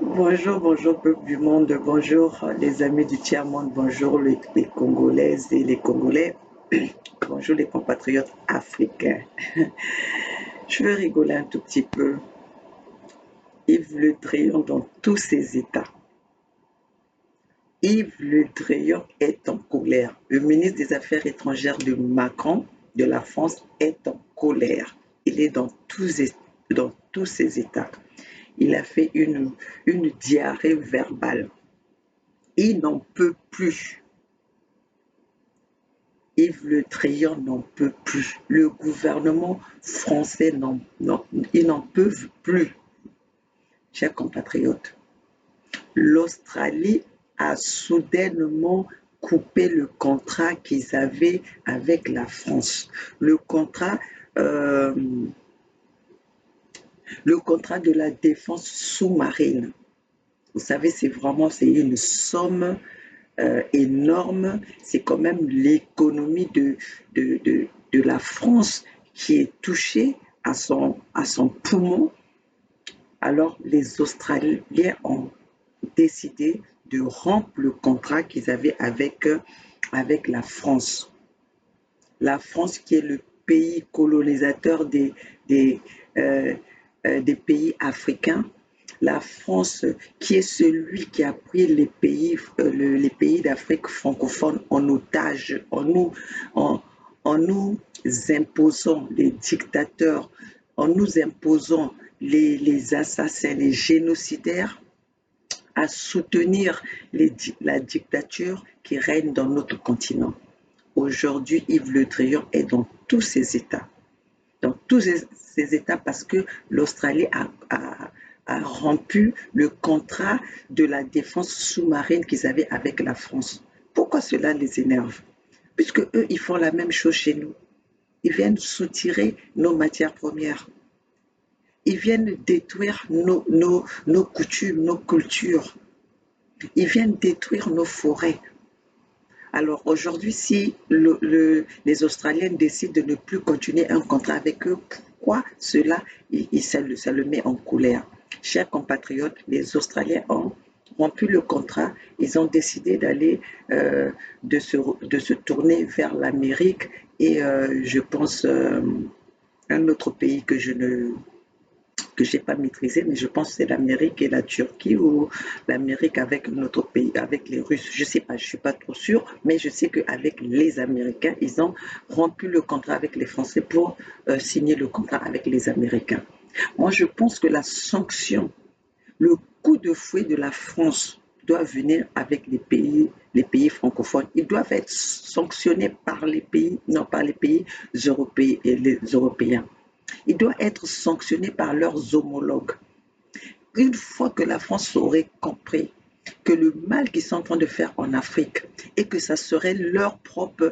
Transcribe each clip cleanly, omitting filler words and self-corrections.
Bonjour, bonjour peuple du monde, bonjour les amis du tiers-monde, bonjour les Congolaises et les Congolais, bonjour les compatriotes africains. Je veux rigoler un tout petit peu. Yves Le Drian dans tous ses états. Yves Le Drian est en colère. Le ministre des Affaires étrangères de Macron, de la France, est en colère. Il est dans tous ses états. Il a fait une diarrhée verbale. Il n'en peut plus. Yves Le Drian n'en peut plus. Le gouvernement français ils n'en peuvent plus. Chers compatriotes, l'Australie a soudainement coupé le contrat qu'ils avaient avec la France. Euh, le contrat de la défense sous-marine. Vous savez, c'est une somme énorme. C'est quand même l'économie de la France qui est touchée à son poumon. Alors, les Australiens ont décidé de rompre le contrat qu'ils avaient avec la France. La France qui est le pays colonisateur des pays africains. La France qui est celui qui a pris les pays d'Afrique francophone en otage, en nous imposant les dictateurs, en nous imposant les assassins, les génocidaires, à soutenir la dictature qui règne dans notre continent. Aujourd'hui, Yves Le Drian est dans tous ses états. Dans tous ces états parce que l'Australie a rompu le contrat de la défense sous-marine qu'ils avaient avec la France. Pourquoi cela les énerve? Puisque eux, ils font la même chose chez nous. Ils viennent soutirer nos matières premières. Ils viennent détruire nos coutumes, nos cultures. Ils viennent détruire nos forêts. Alors aujourd'hui, si les Australiens décident de ne plus continuer un contrat avec eux, pourquoi cela, ça le met en colère? Chers compatriotes, les Australiens ont rompu le contrat, ils ont décidé d'aller, de se tourner vers l'Amérique et je pense un autre pays que j'ai pas maîtrisé, mais je pense que c'est l'Amérique et la Turquie ou l'Amérique avec notre pays, avec les Russes. Je sais pas, je suis pas trop sûre, mais je sais qu'avec les Américains, ils ont rompu le contrat avec les Français pour signer le contrat avec les Américains. Moi, je pense que la sanction, le coup de fouet de la France doit venir avec les pays francophones. Ils doivent être sanctionnés par les pays, non par les pays européens et les Européens. Il doit être sanctionné par leurs homologues. Une fois que la France aurait compris que le mal qu'ils sont en train de faire en Afrique et que ça serait leurs propres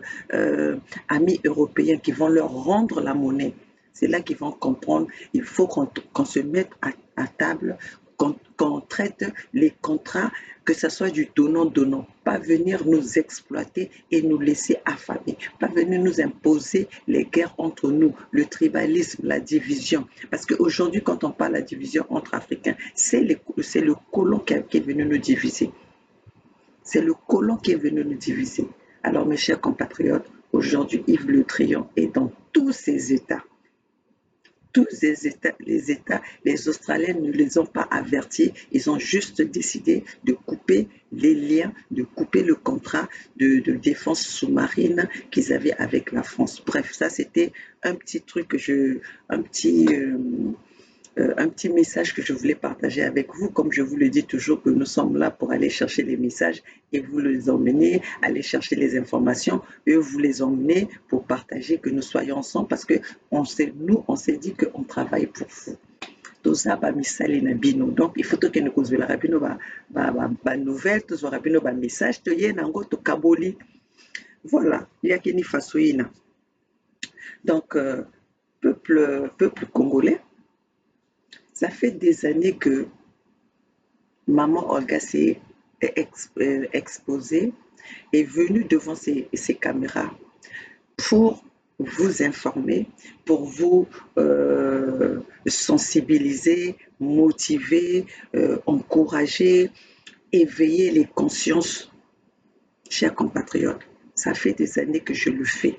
amis européens qui vont leur rendre la monnaie, c'est là qu'ils vont comprendre. Il faut qu'on se mette à table, qu'on traite les contrats, que ce soit du donnant-donnant, pas venir nous exploiter et nous laisser affamer, pas venir nous imposer les guerres entre nous, le tribalisme, la division. Parce qu'aujourd'hui, quand on parle de la division entre Africains, c'est le colon qui est venu nous diviser. C'est le colon qui est venu nous diviser. Alors, mes chers compatriotes, aujourd'hui, Yves Le Drian est dans tous ses états. Tous les Australiens ne les ont pas avertis, ils ont juste décidé de couper les liens, de couper le contrat de défense sous-marine qu'ils avaient avec la France. Bref, ça c'était un petit truc un petit message que je voulais partager avec vous. Comme je vous le dis toujours, que nous sommes là pour aller chercher les messages et vous les emmener, aller chercher les informations et vous les emmener pour partager, que nous soyons ensemble parce que on s'est dit qu'on travaille pour vous. Toza bamisali na bino. Donc il faut que nous kozwela bino ba nouvelle, tozwaka bino ba message, toye nango tokaboli. Voilà, yakini fasoina. Donc peuple congolais, ça fait des années que maman Olga s'est exposée, est venue devant ces caméras pour vous informer, pour vous sensibiliser, motiver, encourager, éveiller les consciences. Chers compatriotes, ça fait des années que je le fais.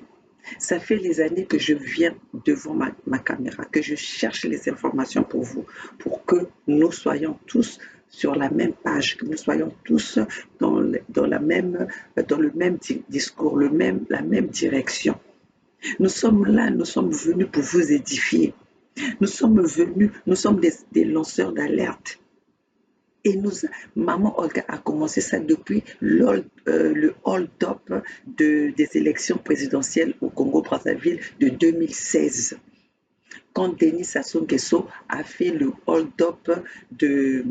Ça fait des années que je viens devant ma caméra, que je cherche les informations pour vous, pour que nous soyons tous sur la même page, que nous soyons tous dans le même discours, la même direction. Nous sommes là, nous sommes venus pour vous édifier. Nous sommes des lanceurs d'alerte. Et Maman Olga a commencé ça depuis le hold-up des élections présidentielles au Congo-Brazzaville de 2016. Quand Denis Sassou Nguesso a fait le hold-up de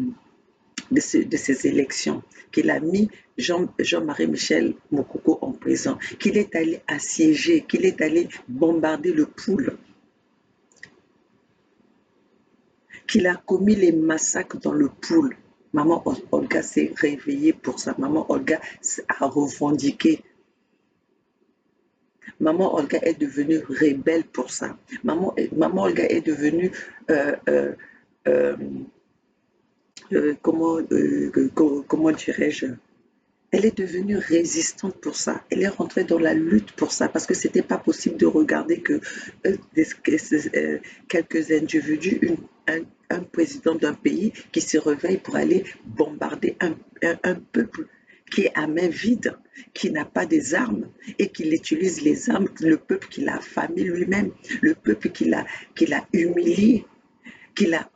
ces élections, qu'il a mis Jean-Marie Michel Mokoko en prison, qu'il est allé assiéger, qu'il est allé bombarder le Poul, qu'il a commis les massacres dans le Poul. Maman Olga s'est réveillée pour ça. Maman Olga a revendiqué. Maman Olga est devenue rebelle pour ça. Maman Olga est devenue comment dirais-je, elle est devenue résistante pour ça. Elle est rentrée dans la lutte pour ça parce que c'était pas possible de regarder que quelques individus, un président d'un pays qui se réveille pour aller bombarder un peuple qui est à main vide, qui n'a pas des armes et qui utilise les armes, le peuple qu'il a affamé lui-même, le peuple qu'il a humilié, qu'il a,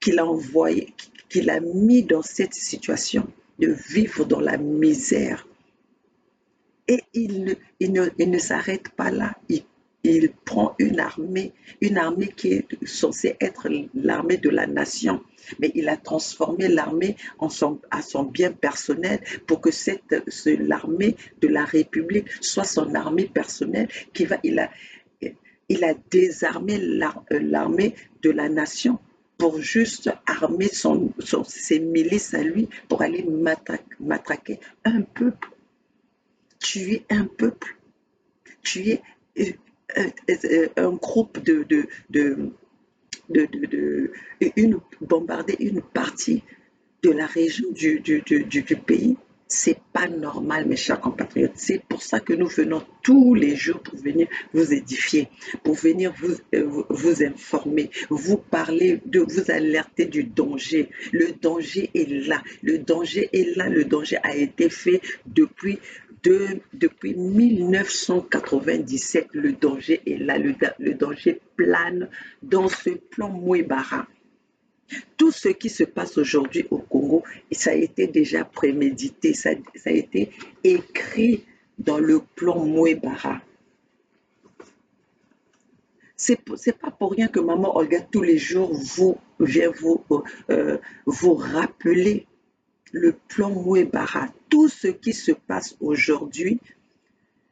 qu'il a envoyé, qu'il a mis dans cette situation de vivre dans la misère. Et il ne s'arrête pas là. Il prend une armée qui est censée être l'armée de la nation. Mais il a transformé l'armée à son bien personnel pour que l'armée de la République soit son armée personnelle il a désarmé l'armée de la nation pour juste armer ses milices à lui pour aller matraquer un peuple, tuer un peuple, tuer un groupe bombarder une partie de la région du pays. C'est pas normal, mes chers compatriotes. C'est pour ça que nous venons tous les jours pour venir vous édifier, pour venir vous informer, vous parler, vous alerter du danger. Le danger est là. Le danger est là. Le danger a été fait depuis 1997. Le danger est là. Le danger plane dans ce plan Mouébara. Tout ce qui se passe aujourd'hui au Congo, ça a été déjà prémédité, ça a été écrit dans le plan Mouébara. C'est pas pour rien que Maman Olga tous les jours vient vous rappeler le plan Mouébara. Tout ce qui se passe aujourd'hui,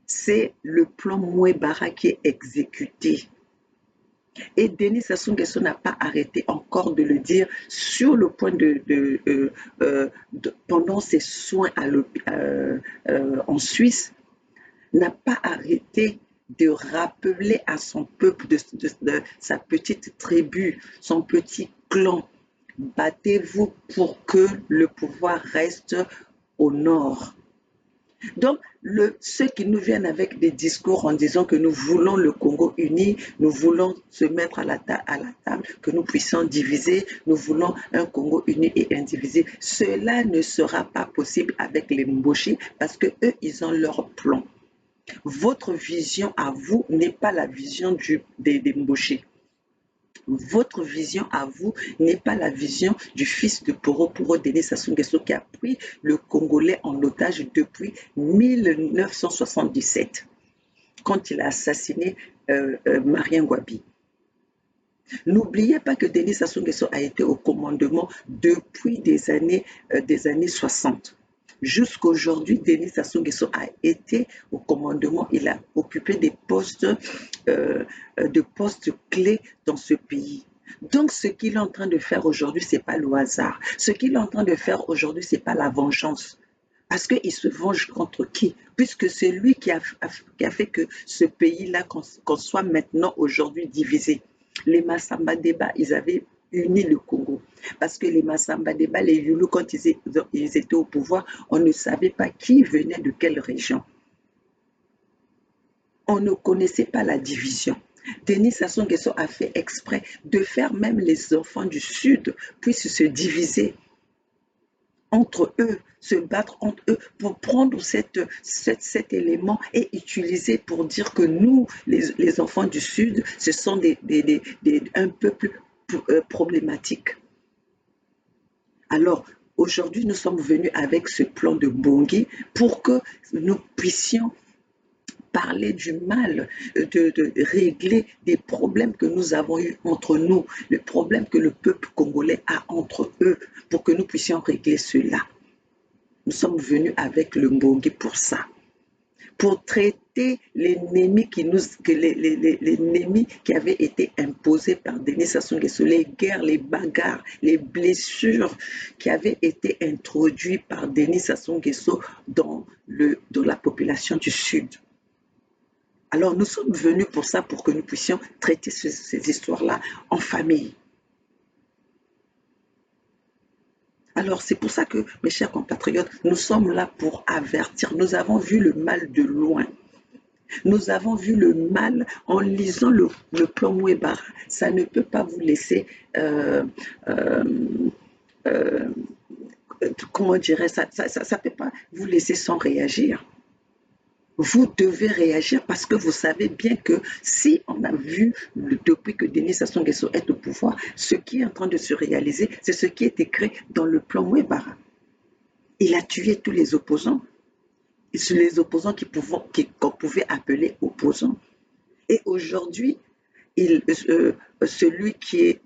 c'est le plan Mouébara qui est exécuté. Et Denis Sassou Nguesso n'a pas arrêté encore de le dire sur le point pendant ses soins en Suisse, n'a pas arrêté de rappeler à son peuple, de sa petite tribu, son petit clan, battez-vous pour que le pouvoir reste au nord. Donc, ceux qui nous viennent avec des discours en disant que nous voulons le Congo uni, nous voulons se mettre à la table, que nous puissions diviser, nous voulons un Congo uni et indivisible, cela ne sera pas possible avec les Mboshi parce que eux, ils ont leur plan. Votre vision à vous n'est pas la vision des Mboshi. Votre vision à vous n'est pas la vision du fils de Poro Denis Sassou Nguesso qui a pris le Congolais en otage depuis 1977, quand il a assassiné Marien Ngouabi. N'oubliez pas que Denis Sassou Nguesso a été au commandement depuis des années 60. Jusqu'aujourd'hui, Denis Sassou Nguesso a été au commandement, il a occupé des postes clés dans ce pays. Donc, ce qu'il est en train de faire aujourd'hui, ce n'est pas le hasard. Ce qu'il est en train de faire aujourd'hui, ce n'est pas la vengeance. Parce qu'il se venge contre qui? Puisque c'est lui qui a fait que ce pays-là, qu'on soit maintenant aujourd'hui divisé. Les Massamba Deba, ils avaient uni le Congo. Parce que les Massamba Deba, les Youlou, quand ils étaient au pouvoir, on ne savait pas qui venait de quelle région. On ne connaissait pas la division. Denis Sassou Nguesso a fait exprès de faire même les enfants du Sud puissent se diviser entre eux, se battre entre eux pour prendre cet élément et utiliser pour dire que nous, les enfants du Sud, ce sont un peuple problématique. Alors, aujourd'hui, nous sommes venus avec ce plan de Bangui pour que nous puissions parler du mal, de régler des problèmes que nous avons eus entre nous, le problème que le peuple congolais a entre eux, pour que nous puissions régler cela. Nous sommes venus avec le Mbongi pour ça, pour traiter l'ennemi qui avait été imposé par Denis Sassou Nguesso, les guerres, les bagarres, les blessures qui avaient été introduites par Denis Sassou Nguesso dans la population du Sud. Alors nous sommes venus pour ça, pour que nous puissions traiter ces histoires-là en famille. Alors c'est pour ça que, mes chers compatriotes, nous sommes là pour avertir. Nous avons vu le mal de loin. Nous avons vu le mal en lisant le plan Mouebara. Ça ne peut pas vous laisser, euh, comment dirais ça, ça peut pas vous laisser sans réagir. Vous devez réagir parce que vous savez bien que si on a vu depuis que Denis Sassou Nguesso est au pouvoir, ce qui est en train de se réaliser, c'est ce qui est écrit dans le plan Mouebara. Il a tué tous les opposants, les opposants qu'on pouvait appeler opposants. Et aujourd'hui, celui qui est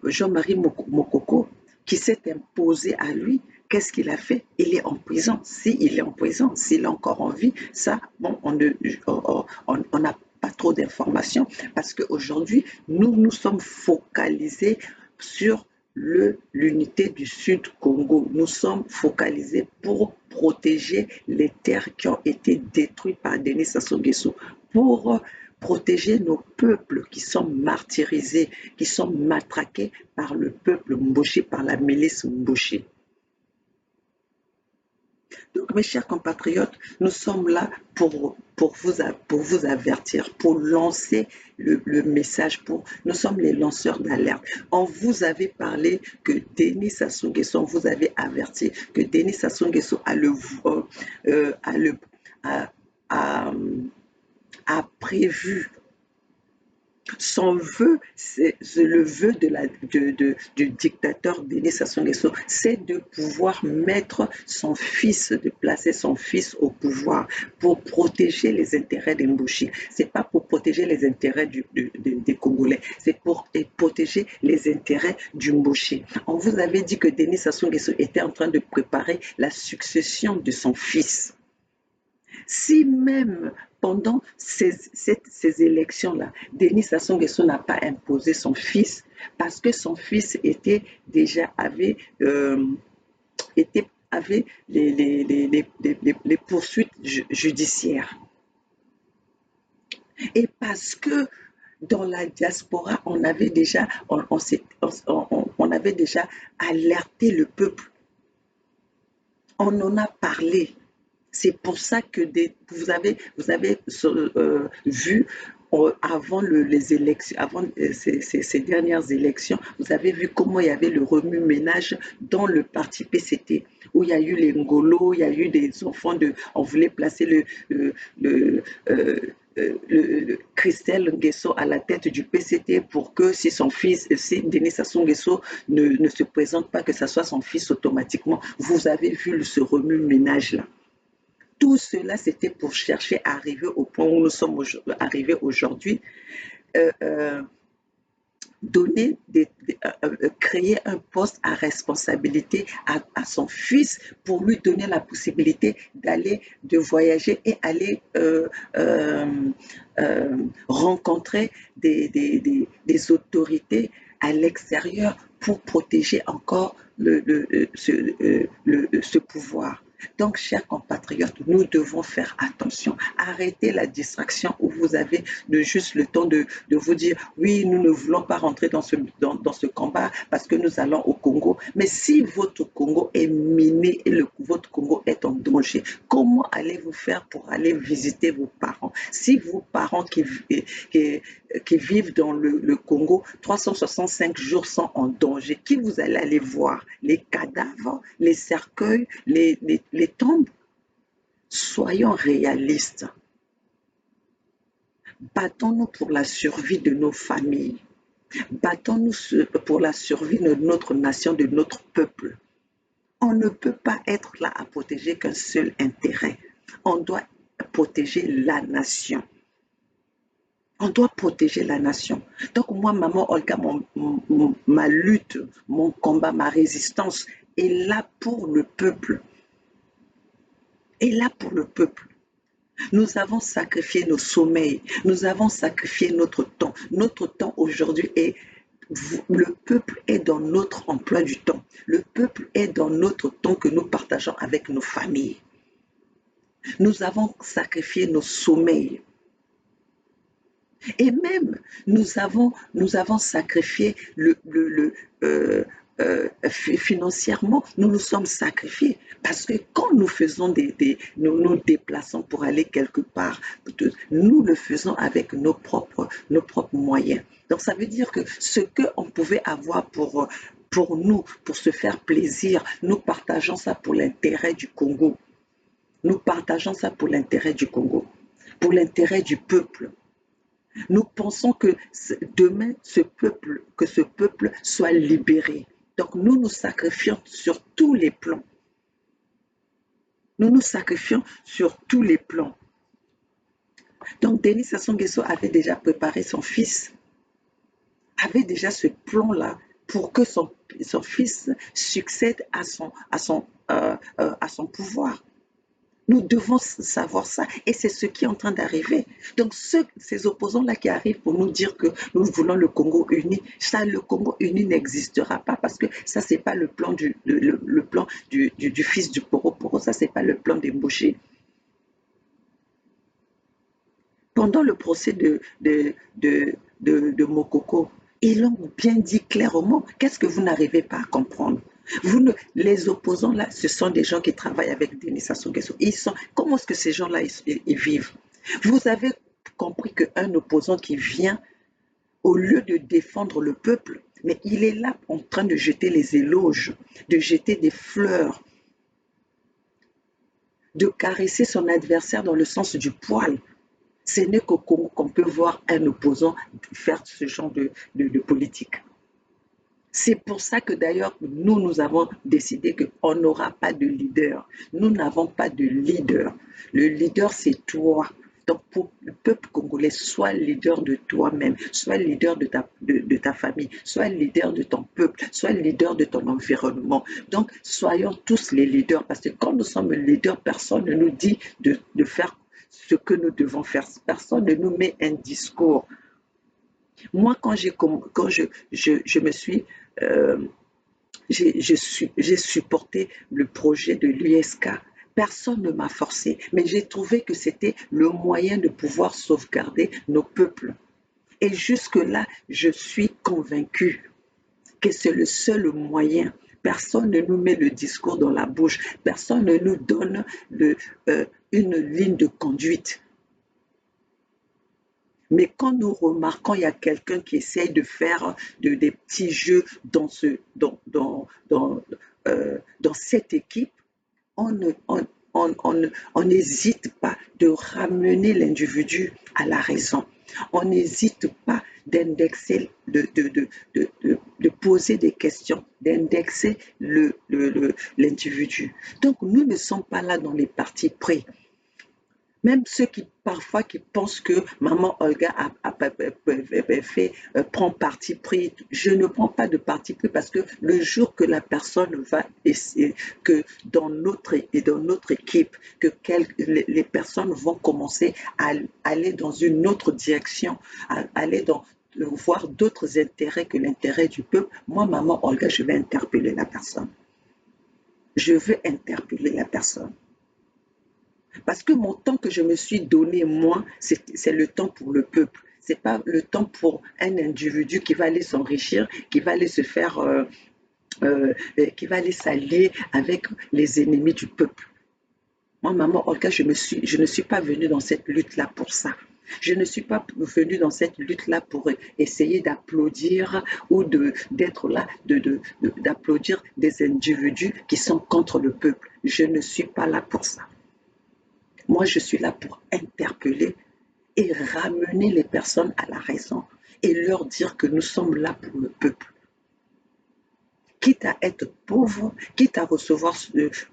Jean-Marie Mokoko, qui s'est imposé à lui, qu'est-ce qu'il a fait? Il est en prison. S'il est en prison, s'il est encore en vie, ça, bon, on n'a pas trop d'informations parce qu'aujourd'hui, nous sommes focalisés sur l'unité du Sud Congo. Nous sommes focalisés pour protéger les terres qui ont été détruites par Denis Sassou Nguesso, pour protéger nos peuples qui sont martyrisés, qui sont matraqués par le peuple Mboshi, par la milice Mboshi. Donc, mes chers compatriotes, nous sommes là pour vous avertir, pour lancer le message. Nous sommes les lanceurs d'alerte. On vous avait parlé que Denis Sassou Nguesso, on vous avait averti que Denis Sassou Nguesso a prévu son vœu, c'est le vœu du dictateur Denis Sassou Nguesso, c'est de pouvoir mettre son fils, de placer son fils au pouvoir pour protéger les intérêts des Mbushi. C'est pas pour protéger les intérêts des Congolais, c'est pour protéger les intérêts du Mbushi. On vous avait dit que Denis Sassou Nguesso était en train de préparer la succession de son fils. Si même pendant ces élections-là, Denis Sassou Nguesso n'a pas imposé son fils parce que son fils avait les poursuites judiciaires. Et parce que dans la diaspora, on avait déjà alerté le peuple. On en a parlé. C'est pour ça que vous avez vu avant les élections, avant ces dernières élections, vous avez vu comment il y avait le remue-ménage dans le parti PCT, où il y a eu les Ngolo, il y a eu des enfants on voulait placer Christelle Nguesso à la tête du PCT pour que si Denis Sassou Nguesso ne se présente pas, que ce soit son fils automatiquement. Vous avez vu ce remue-ménage-là. Tout cela, c'était pour chercher à arriver au point où nous sommes arrivés aujourd'hui, créer un poste à responsabilité à son fils pour lui donner la possibilité de voyager et aller rencontrer des autorités à l'extérieur pour protéger encore ce pouvoir. Donc, chers compatriotes, nous devons faire attention. Arrêtez la distraction où vous avez juste le temps de vous dire, oui, nous ne voulons pas rentrer dans ce combat parce que nous allons au Congo. Mais si votre Congo est miné et votre Congo est en danger, comment allez-vous faire pour aller visiter vos parents? Si vos parents qui vivent dans le Congo, 365 jours sont en danger, qui vous allez aller voir? Les cadavres, les cercueils, les tombes? Soyons réalistes. Battons-nous pour la survie de nos familles. Battons-nous pour la survie de notre nation, de notre peuple. On ne peut pas être là à protéger qu'un seul intérêt. On doit protéger la nation. On doit protéger la nation. Donc moi, maman Olga, ma lutte, mon combat, ma résistance est là pour le peuple. Est là pour le peuple. Nous avons sacrifié nos sommeils, nous avons sacrifié notre temps. Notre temps aujourd'hui est, le peuple est dans notre emploi du temps. Le peuple est dans notre temps que nous partageons avec nos familles. Nous avons sacrifié nos sommeils. Et même, nous avons sacrifié financièrement, nous nous sommes sacrifiés. Parce que quand nous faisons nous nous déplaçons pour aller quelque part, nous le faisons avec nos propres moyens. Donc ça veut dire que ce qu'on pouvait avoir pour nous, pour se faire plaisir, nous partageons ça pour l'intérêt du Congo. Nous partageons ça pour l'intérêt du Congo, pour l'intérêt du peuple. Nous pensons que demain, ce peuple soit libéré. Donc nous nous sacrifions sur tous les plans. Nous nous sacrifions sur tous les plans. Donc Denis Sassou Nguesso avait déjà préparé son fils, avait déjà ce plan-là pour que son fils succède à son pouvoir. Nous devons savoir ça et c'est ce qui est en train d'arriver. Donc ces opposants-là qui arrivent pour nous dire que nous voulons le Congo uni, ça, le Congo uni n'existera pas parce que ça, c'est pas le plan du fils du Poro, ça, c'est pas le plan des Mbouché. Pendant le procès de Mokoko, ils l'ont bien dit clairement. Qu'est-ce que vous n'arrivez pas à comprendre? Les opposants là, ce sont des gens qui travaillent avec Denis Sassou Nguesso. Comment est-ce que ces gens-là ils vivent? Vous avez compris qu'un opposant qui vient, au lieu de défendre le peuple, mais il est là en train de jeter les éloges, de jeter des fleurs, de caresser son adversaire dans le sens du poil. Ce n'est qu'au Congo qu'on peut voir un opposant faire ce genre de politique. C'est pour ça que d'ailleurs, nous avons décidé qu'on n'aura pas de leader. Nous n'avons pas de leader. Le leader, c'est toi. Donc, pour le peuple congolais, sois leader de toi-même, sois leader de ta famille, sois leader de ton peuple, sois leader de ton environnement. Donc, soyons tous les leaders, parce que quand nous sommes leaders, personne ne nous dit de faire ce que nous devons faire. Personne ne nous met un discours. Moi, quand je me suis j'ai supporté le projet de l'USK. Personne ne m'a forcé, mais j'ai trouvé que c'était le moyen de pouvoir sauvegarder nos peuples. Et jusque-là, je suis convaincue que c'est le seul moyen. Personne ne nous met le discours dans la bouche, personne ne nous donne une ligne de conduite. Mais quand nous remarquons qu'il y a quelqu'un qui essaye de faire des petits jeux dans cette équipe, on n'hésite pas de ramener l'individu à la raison. On n'hésite pas d'indexer, de poser des questions, d'indexer l'individu. Donc, nous ne sommes pas là dans les partis pris. Même ceux qui parfois qui pensent que maman Olga prend parti pris, je ne prends pas de parti pris parce que le jour que la personne va essayer, que dans notre équipe, que les personnes vont commencer à aller dans une autre direction, à aller dans voir d'autres intérêts que l'intérêt du peuple, moi maman Olga, je vais interpeller la personne. Je veux interpeller la personne. Parce que mon temps que je me suis donné, moi, c'est le temps pour le peuple. Ce n'est pas le temps pour un individu qui va aller s'enrichir, qui va aller se faire, qui va aller s'allier avec les ennemis du peuple. Moi, maman Olga, je ne suis pas venue dans cette lutte-là pour ça. Je ne suis pas venue dans cette lutte-là pour essayer d'applaudir ou d'être là, d'applaudir des individus qui sont contre le peuple. Je ne suis pas là pour ça. Moi, je suis là pour interpeller et ramener les personnes à la raison et leur dire que nous sommes là pour le peuple. Quitte à être pauvre, quitte à recevoir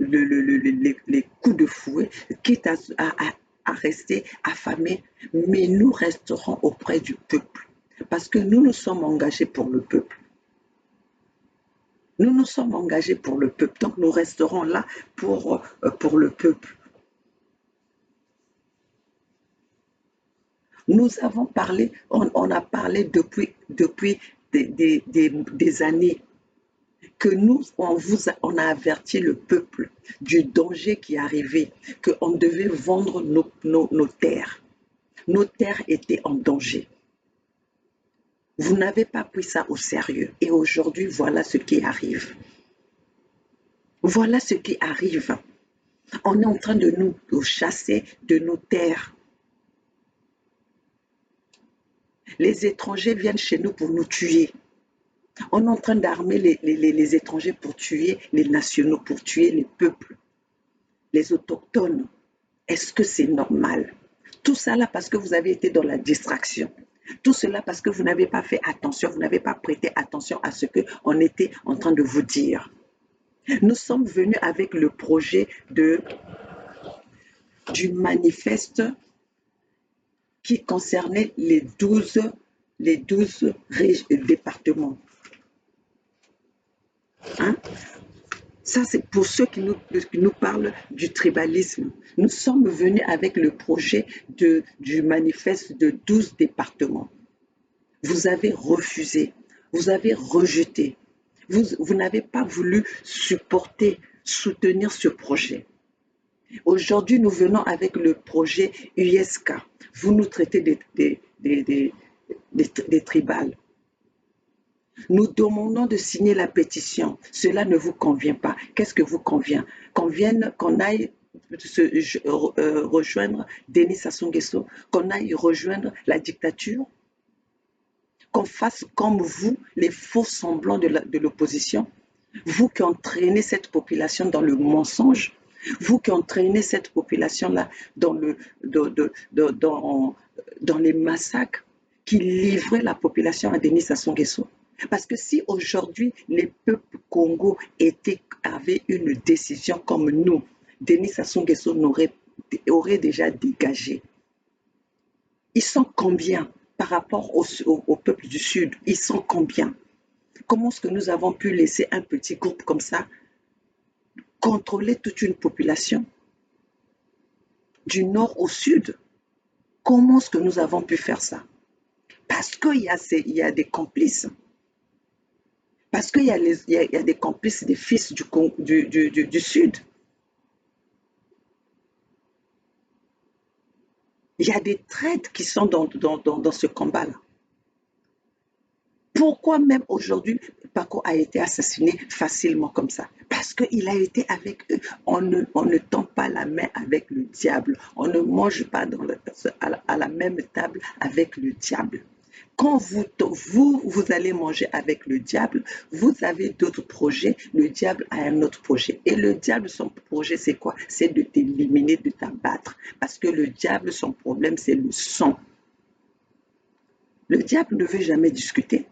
les coups de fouet, quitte à rester affamé, mais nous resterons auprès du peuple. Parce que nous nous sommes engagés pour le peuple. Nous nous sommes engagés pour le peuple, donc nous resterons là pour le peuple. Nous avons parlé, on a parlé depuis des années que nous, on a averti le peuple du danger qui arrivait, qu'on devait vendre nos terres. Nos terres étaient en danger. Vous n'avez pas pris ça au sérieux. Et aujourd'hui, voilà ce qui arrive. Voilà ce qui arrive. On est en train de nous chasser de nos terres. Les étrangers viennent chez nous pour nous tuer. On est en train d'armer les étrangers pour tuer les nationaux, pour tuer les peuples, les autochtones. Est-ce que c'est normal? Tout ça là parce que vous avez été dans la distraction. Tout cela parce que vous n'avez pas fait attention, vous n'avez pas prêté attention à ce qu'on était en train de vous dire. Nous sommes venus avec le projet du manifeste qui concernait les 12 départements. Hein? Ça, c'est pour ceux qui nous parlent du tribalisme. Nous sommes venus avec le projet du manifeste de 12 départements. Vous avez refusé, vous avez rejeté, vous n'avez pas voulu soutenir ce projet. Aujourd'hui, nous venons avec le projet USK. Vous nous traitez des tribales. Nous demandons de signer la pétition. Cela ne vous convient pas. Qu'est-ce que vous convient? Qu'on aille rejoindre Denis Sassou Nguesso, qu'on aille rejoindre la dictature, qu'on fasse comme vous, les faux semblants de l'opposition, vous qui entraînez cette population dans le mensonge, vous qui entraînez cette population-là dans les massacres qui livraient la population à Denis Sassou Nguesso. Parce que si aujourd'hui les peuples Congo avaient une décision comme nous, Denis Sassou Nguesso aurait déjà dégagé. Ils sont combien par rapport au peuple du Sud? Ils sont combien? Comment est-ce que nous avons pu laisser un petit groupe comme ça contrôler toute une population du nord au sud? Comment est-ce que nous avons pu faire ça? Parce qu'il y a des complices. Parce qu'il y a des complices des fils du Sud. Il y a des traîtres qui sont dans ce combat-là. Pourquoi même aujourd'hui, Paco a été assassiné facilement comme ça? Parce qu'il a été avec eux. On ne tend pas la main avec le diable. On ne mange pas à la même table avec le diable. Quand vous allez manger avec le diable, vous avez d'autres projets, le diable a un autre projet. Et le diable, son projet, c'est quoi? C'est de t'éliminer, de t'abattre. Parce que le diable, son problème, c'est le sang. Le diable ne veut jamais discuter.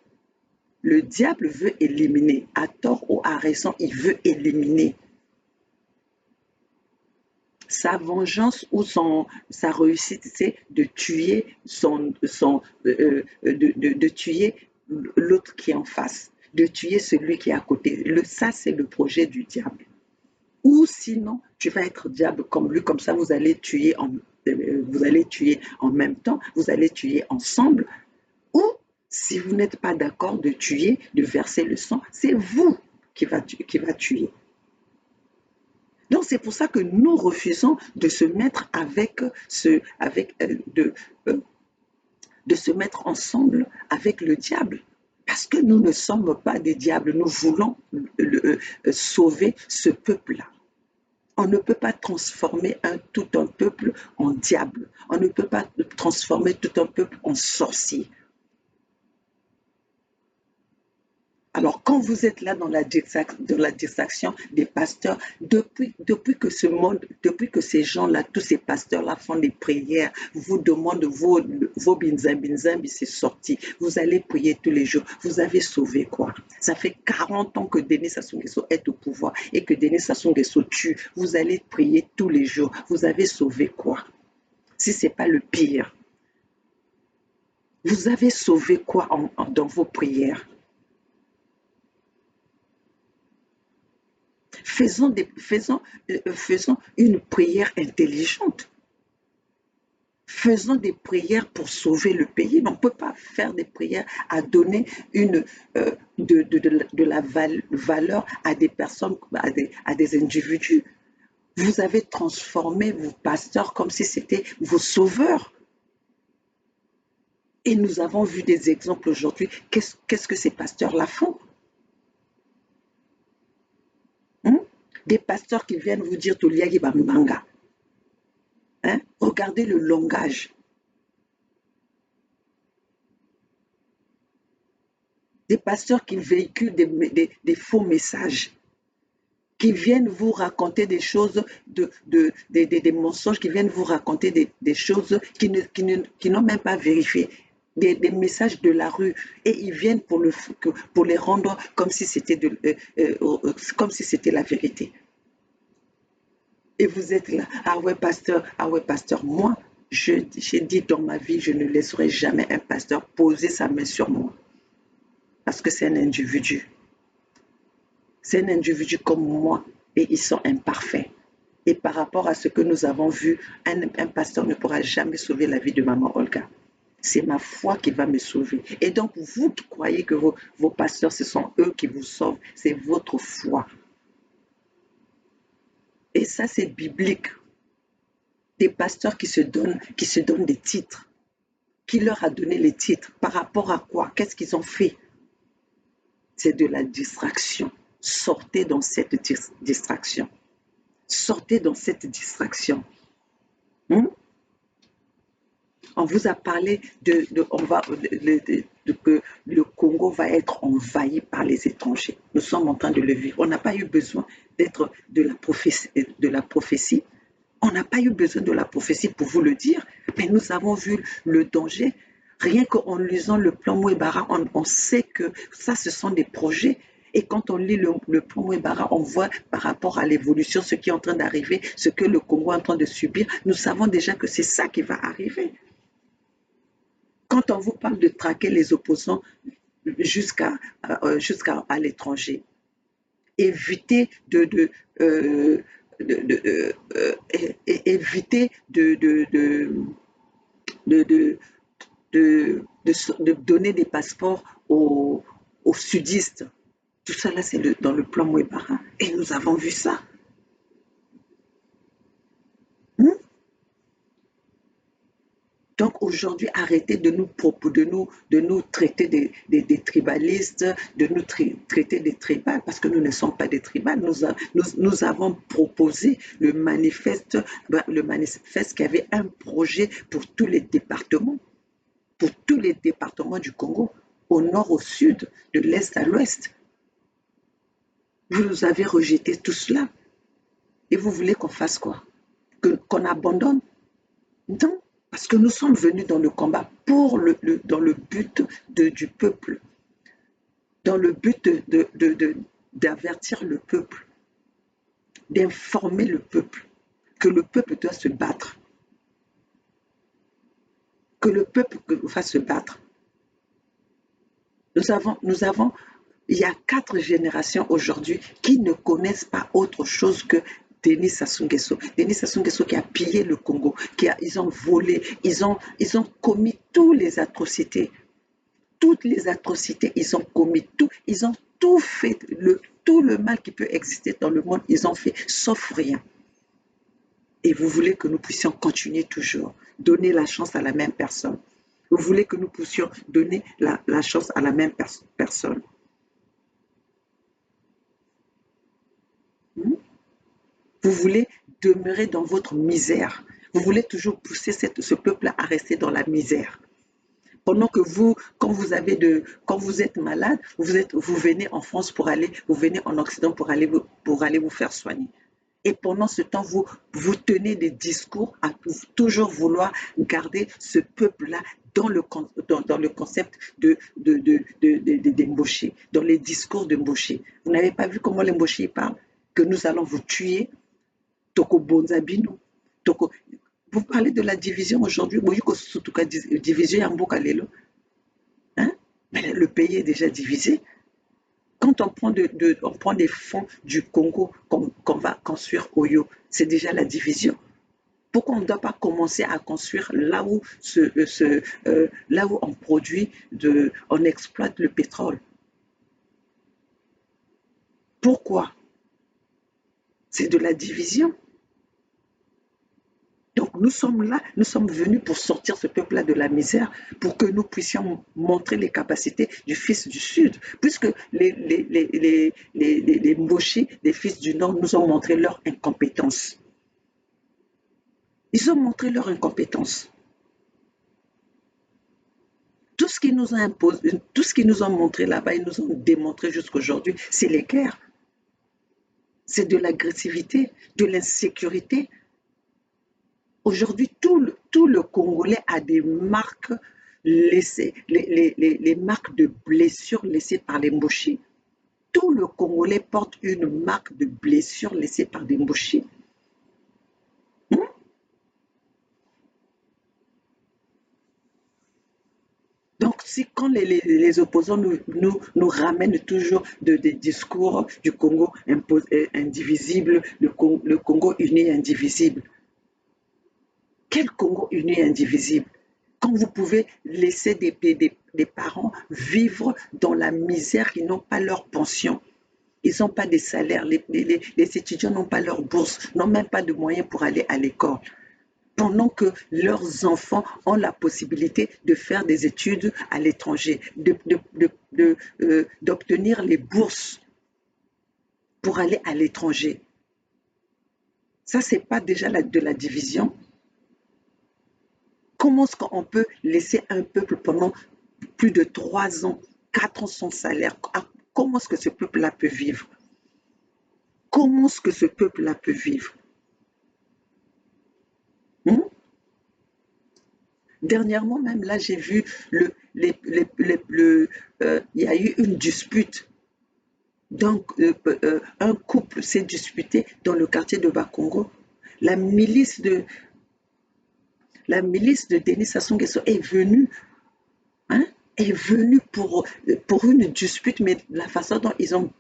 Le diable veut éliminer. À tort ou à raison, il veut éliminer. Sa vengeance ou sa réussite, c'est de tuer de tuer l'autre qui est en face, de tuer celui qui est à côté. Ça, c'est le projet du diable. Ou sinon, tu vas être diable comme lui, comme ça vous allez tuer en même temps, vous allez tuer ensemble. Ou si vous n'êtes pas d'accord de tuer, de verser le sang, c'est vous qui va tuer. Donc c'est pour ça que nous refusons de se mettre euh, de se mettre ensemble avec le diable. Parce que nous ne sommes pas des diables, nous voulons sauver ce peuple-là. On ne peut pas transformer tout un peuple en diable. On ne peut pas transformer tout un peuple en sorcier. Alors, quand vous êtes là dans la distraction des pasteurs, depuis que ce monde, depuis que ces gens-là, tous ces pasteurs-là font des prières, vous demandent vos binzam, c'est sorti. Vous allez prier tous les jours. Vous avez sauvé quoi? Ça fait 40 ans que Denis Sassou Nguesso est au pouvoir et que Denis Sassou Nguesso tue. Vous allez prier tous les jours. Vous avez sauvé quoi? Si ce n'est pas le pire. Vous avez sauvé quoi dans vos prières? Faisons une prière intelligente. Faisons des prières pour sauver le pays. On ne peut pas faire des prières à donner de la valeur à des personnes, à des individus. Vous avez transformé vos pasteurs comme si c'était vos sauveurs. Et nous avons vu des exemples aujourd'hui. Qu'est-ce que ces pasteurs-là font? Hein? Des pasteurs qui viennent vous dire Toliagi Bambanga. Hein? Regardez le langage. Des pasteurs qui véhiculent des faux messages, qui viennent vous raconter des choses, des mensonges, qui viennent vous raconter des choses qui n'ont même pas vérifié. Des messages de la rue et ils viennent pour les rendre comme si c'était comme si c'était la vérité. Et vous êtes là, ah ouais, pasteur, moi, j'ai dit dans ma vie, je ne laisserai jamais un pasteur poser sa main sur moi. Parce que c'est un individu. C'est un individu comme moi et ils sont imparfaits. Et par rapport à ce que nous avons vu, un pasteur ne pourra jamais sauver la vie de maman Olga. C'est ma foi qui va me sauver. Et donc, vous qui croyez que vos pasteurs, ce sont eux qui vous sauvent, c'est votre foi. Et ça, c'est biblique. Des pasteurs qui se donnent des titres. Qui leur a donné les titres? Par rapport à quoi? Qu'est-ce qu'ils ont fait? C'est de la distraction. Sortez dans cette distraction. Sortez dans cette distraction. Hmm? On vous a parlé que le Congo va être envahi par les étrangers. Nous sommes en train de le vivre. On n'a pas eu besoin d'être de la prophétie. On n'a pas eu besoin de la prophétie pour vous le dire, mais nous avons vu le danger. Rien qu'en lisant le plan Mouébara, on sait que ça, ce sont des projets. Et quand on lit le plan Mouébara, on voit par rapport à l'évolution, ce qui est en train d'arriver, ce que le Congo est en train de subir. Nous savons déjà que c'est ça qui va arriver. Quand on vous parle de traquer les opposants jusqu'à l'étranger, éviter éviter de donner des passeports aux sudistes. Tout ça là, c'est dans le plan Mouébara. Et nous avons vu ça. Hmm? Donc aujourd'hui, arrêtez de nous traiter des tribalistes, de nous traiter des tribales, parce que nous ne sommes pas des tribales. Nous avons proposé le manifeste qui avait un projet pour tous les départements du Congo, au nord, au sud, de l'est à l'ouest. Vous nous avez rejeté tout cela. Et vous voulez qu'on fasse quoi? Qu'on abandonne? Non. Parce que nous sommes venus dans le combat dans le but du peuple, dans le but d'avertir le peuple, d'informer le peuple, que le peuple doit se battre, que le peuple va se battre. Il y a 4 générations aujourd'hui qui ne connaissent pas autre chose que Denis Sassou Nguesso. Denis Sassou Nguesso qui a pillé le Congo, ils ont volé, ils ont commis toutes les atrocités toutes les atrocités, ils ont commis tout, ils ont tout fait, tout le mal qui peut exister dans le monde, ils ont fait, sauf rien. Et vous voulez que nous puissions continuer toujours, donner la chance à la même personne. Vous voulez que nous puissions donner la chance à la même personne. Hmm? Vous voulez demeurer dans votre misère. Vous voulez toujours pousser ce peuple-là à rester dans la misère. Pendant que vous, quand vous êtes malade, vous venez en France vous venez en Occident pour aller vous faire soigner. Et pendant ce temps, vous tenez des discours à toujours vouloir garder ce peuple-là dans le concept d'embaucher, dans les discours d'embaucher. Vous n'avez pas vu comment l'embaucher parle? Que nous allons vous tuer, Toko Bonzabino, Toko. Vous parlez de la division aujourd'hui, division en Bokalelo. Hein? Mais le pays est déjà divisé. Quand on prend des fonds du Congo qu'on va construire Oyo, c'est déjà la division. Pourquoi on ne doit pas commencer à construire là où, là où on produit, on exploite le pétrole? Pourquoi? C'est de la division. Donc nous sommes là, nous sommes venus pour sortir ce peuple-là de la misère, pour que nous puissions montrer les capacités du fils du Sud, puisque les Mboshi des fils du Nord nous ont montré leur incompétence. Ils ont montré leur incompétence. Tout ce qu'ils nous ont imposé, tout ce qu'ils nous ont montré là-bas, ils nous ont démontré jusqu'à aujourd'hui, c'est les guerres. C'est de l'agressivité, de l'insécurité. Aujourd'hui, tout le Congolais a des marques laissées, les marques de blessures laissées par les Mboshi. Tout le Congolais porte une marque de blessure laissée par des Mboshi. Donc, si quand les opposants nous ramènent toujours des discours du Congo indivisible, le Congo uni et indivisible, quel Congo uni et indivisible? Quand vous pouvez laisser des parents vivre dans la misère, ils n'ont pas leur pension, ils n'ont pas de salaire, les étudiants n'ont pas leur bourse, n'ont même pas de moyens pour aller à l'école, pendant que leurs enfants ont la possibilité de faire des études à l'étranger, d'obtenir les bourses pour aller à l'étranger. Ça, c'est pas déjà de la division? Comment est-ce qu'on peut laisser un peuple pendant plus de 3 ans, 4 ans sans salaire? Comment est-ce que ce peuple-là peut vivre? Comment est-ce que ce peuple-là peut vivre? Hmm? Dernièrement, même là, j'ai vu il y a eu une dispute. Donc, un couple s'est disputé dans le quartier de Bakongo. La milice de, la milice de Denis Sassou Nguesso hein, est venue pour une dispute, mais la façon dont ils ont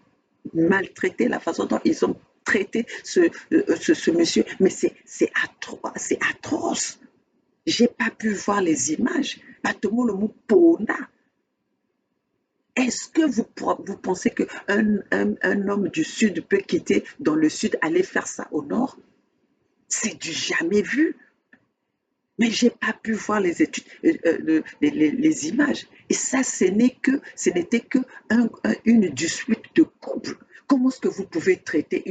maltraité, la façon dont ils ont traité ce monsieur, mais c'est atroce. J'ai pas pu voir les images. Batomo le mot pona. Est-ce que vous pensez qu'un homme du Sud peut quitter dans le Sud, aller faire ça au Nord? C'est du jamais vu. Mais j'ai pas pu voir les études, les images. Et ça, ce n'était que une dispute de couple. Comment est-ce que vous pouvez traiter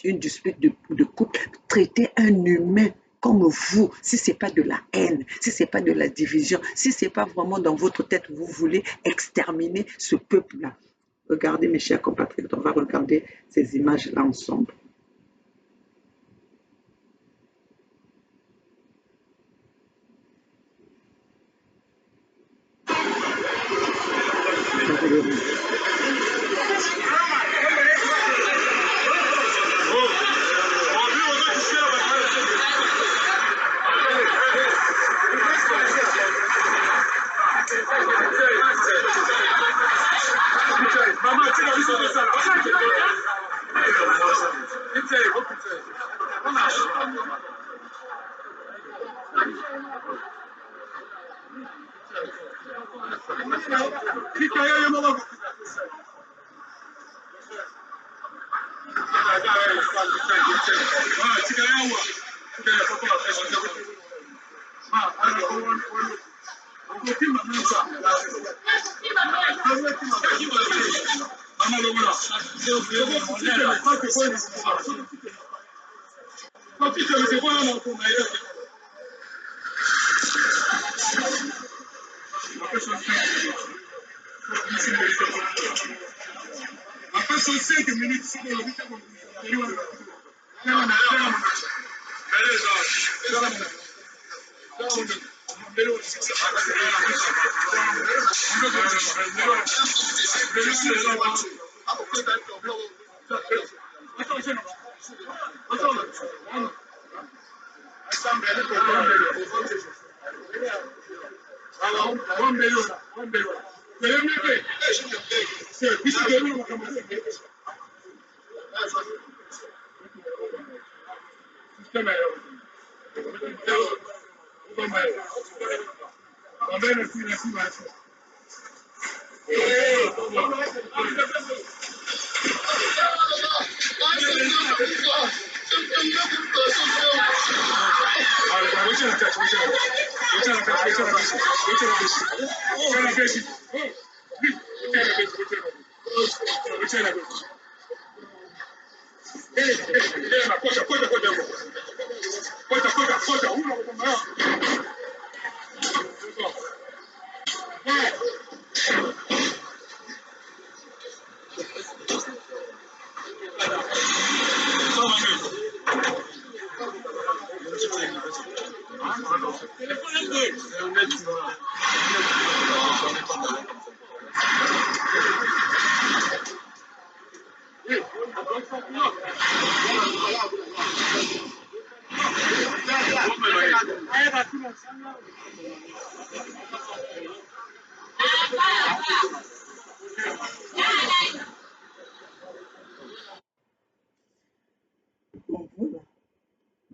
une dispute de couple, traiter un humain comme vous, si ce n'est pas de la haine, si ce n'est pas de la division, si ce n'est pas vraiment dans votre tête, vous voulez exterminer ce peuple-là? Regardez, mes chers compatriotes, on va regarder ces images-là ensemble. Maman, tu l'as vu sur le sol. Après 5 minutes, c'est bon.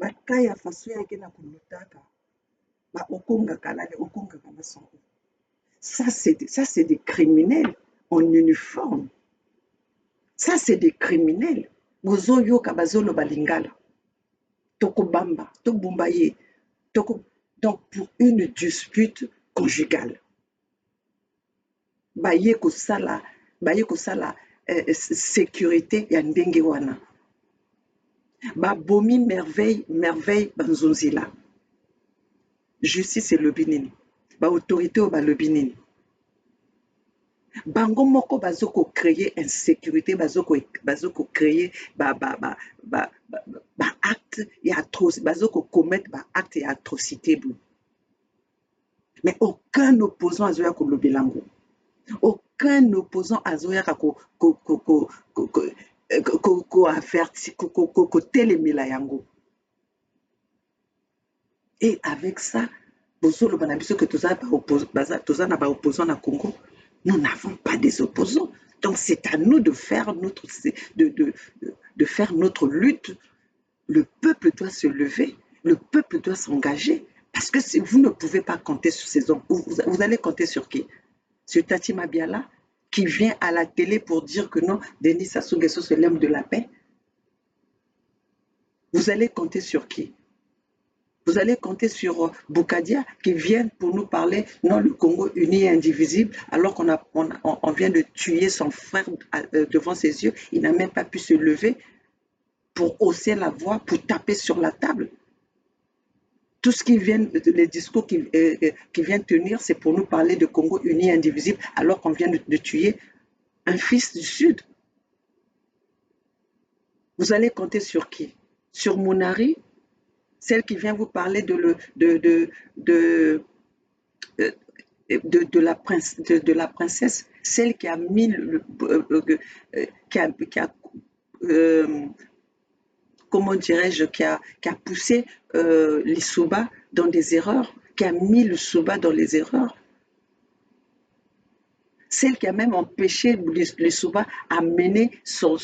bakaya faso yake na kulutaka ba okongaka lale okongaka na sango. Ça c'est des criminels en uniforme. Ça c'est des criminels. Bozoyoka bazoloba lingala tokobamba tobumba ye donc pour une dispute conjugale baye kosala sécurité ya ndenge wana babomi merveille banzonzila justice elobi nini baautorité oyo balobi nini bango moko bazokocreye insécurité bazokocreye baacte ya atrocité bazokocommettre baacte ya atrocité boye mais aucun opposant azoya kolobela ngo aucun opposant azoyaka kotelemela yango. Et avec ça, bozoloba na biso que toza na baopposant na Congo, nous n'avons pas des opposants. Donc c'est à nous de faire notre lutte. Le peuple doit se lever, le peuple doit s'engager, parce que si vous ne pouvez pas compter sur ces hommes, vous allez compter sur qui? Sur Tati Mabiala, qui vient à la télé pour dire que non, Denis Sassou Nguesso c'est l'homme de la paix. Vous allez compter sur qui? Vous allez compter sur Boukadia qui vient pour nous parler, non, le Congo uni et indivisible, alors qu'on vient de tuer son frère devant ses yeux. Il n'a même pas pu se lever pour hausser la voix, pour taper sur la table. Tout ce qui vient, les discours qui viennent tenir, c'est pour nous parler de Congo uni et indivisible, alors qu'on vient de tuer un fils du Sud. Vous allez compter sur qui? Sur Monari, celle qui vient vous parler de la princesse, celle qui a mis comment dirais-je, qui a poussé les Souba dans des erreurs, qui a mis le Souba dans les erreurs. Celle qui a même empêché les Souba à mener son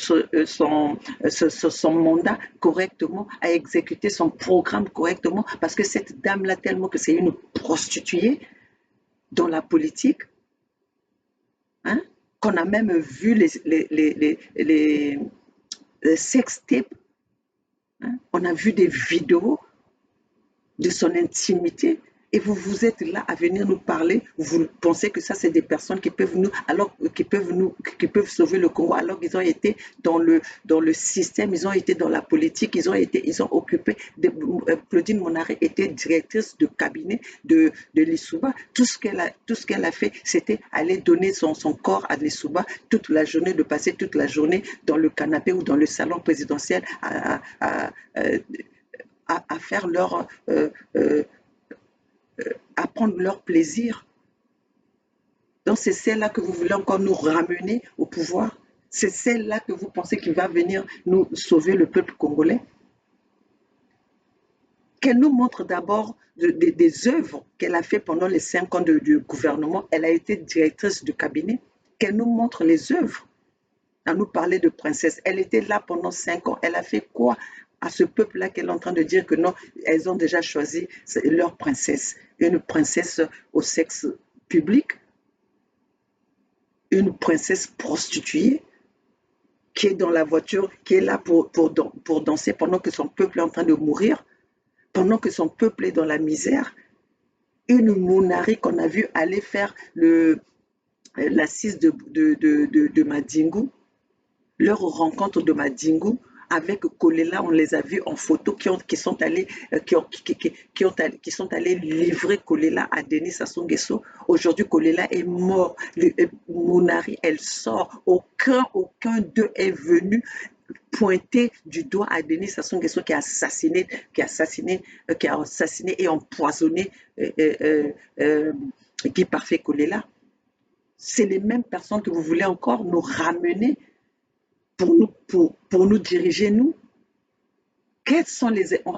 mandat correctement, à exécuter son programme correctement, parce que cette dame-là, tellement que c'est une prostituée dans la politique, hein, qu'on a même vu les sextapes, hein, on a vu des vidéos de son intimité, Et vous êtes là à venir nous parler, vous pensez que ça c'est des personnes qui peuvent qui peuvent sauver le Congo, alors qu'ils ont été dans le système, ils ont été dans la politique, ils ont occupé. Claudine Monaré était directrice de cabinet de Lissouba. Tout ce qu'elle a fait, c'était aller donner son corps à Lissouba toute la journée, de passer toute la journée dans le canapé ou dans le salon présidentiel à faire à prendre leur plaisir. Donc c'est celle-là que vous voulez encore nous ramener au pouvoir. C'est celle-là que vous pensez qu'il va venir nous sauver le peuple congolais. Qu'elle nous montre d'abord des œuvres qu'elle a fait pendant les 5 ans du gouvernement. Elle a été directrice de cabinet. Qu'elle nous montre les œuvres. À nous parler de princesse. Elle était là pendant 5 ans. Elle a fait quoi à ce peuple-là qu'elle est en train de dire que non, elles ont déjà choisi leur princesse. Une princesse au sexe public, une princesse prostituée qui est dans la voiture, qui est là pour danser pendant que son peuple est en train de mourir, pendant que son peuple est dans la misère. Une monarchie qu'on a vu aller faire l'assise de Madingu, leur rencontre de Madingu avec Kolela, on les a vus en photo qui sont allés livrer Kolela à Denis Sassou Nguesso. Aujourd'hui, Kolela est mort. Monari, elle sort. Aucun d'eux est venu pointer du doigt à Denis Sassou Nguesso qui a assassiné et empoisonné Guy Parfait Kolela. C'est les mêmes personnes que vous voulez encore nous ramener pour nous diriger, nous. Quels sont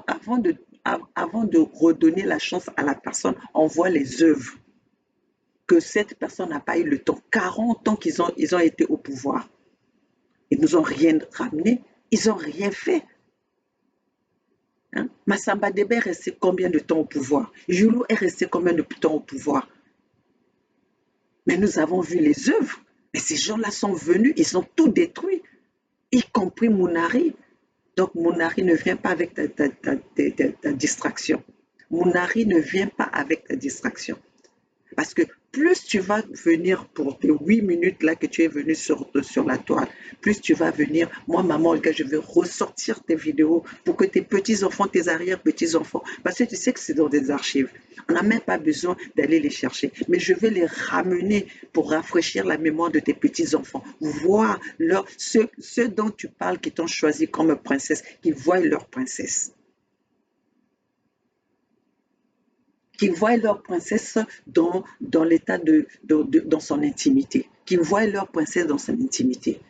avant de redonner la chance à la personne, on voit les œuvres que cette personne n'a pas eu le temps. 40 ans qu'ils ont été au pouvoir. Ils nous ont rien ramené, ils n'ont rien fait. Hein? Massamba Debe est resté combien de temps au pouvoir? Joulou est resté combien de temps au pouvoir? Mais nous avons vu les œuvres. Mais ces gens-là sont venus, ils ont tout détruit, y compris Mounari. Donc Mounari ne vient pas avec ta distraction. Mounari ne vient pas avec ta distraction. Parce que plus tu vas venir pour tes 8 minutes là que tu es venu sur la toile, plus tu vas venir, moi maman Olga, je vais ressortir tes vidéos pour que tes petits-enfants, tes arrière-petits-enfants, parce que tu sais que c'est dans des archives. On n'a même pas besoin d'aller les chercher. Mais je vais les ramener pour rafraîchir la mémoire de tes petits-enfants. Voir ceux dont tu parles qui t'ont choisi comme princesse, qui voient leur princesse. Qui voient leur princesse dans l'état dans son intimité, qui voient leur princesse dans son intimité.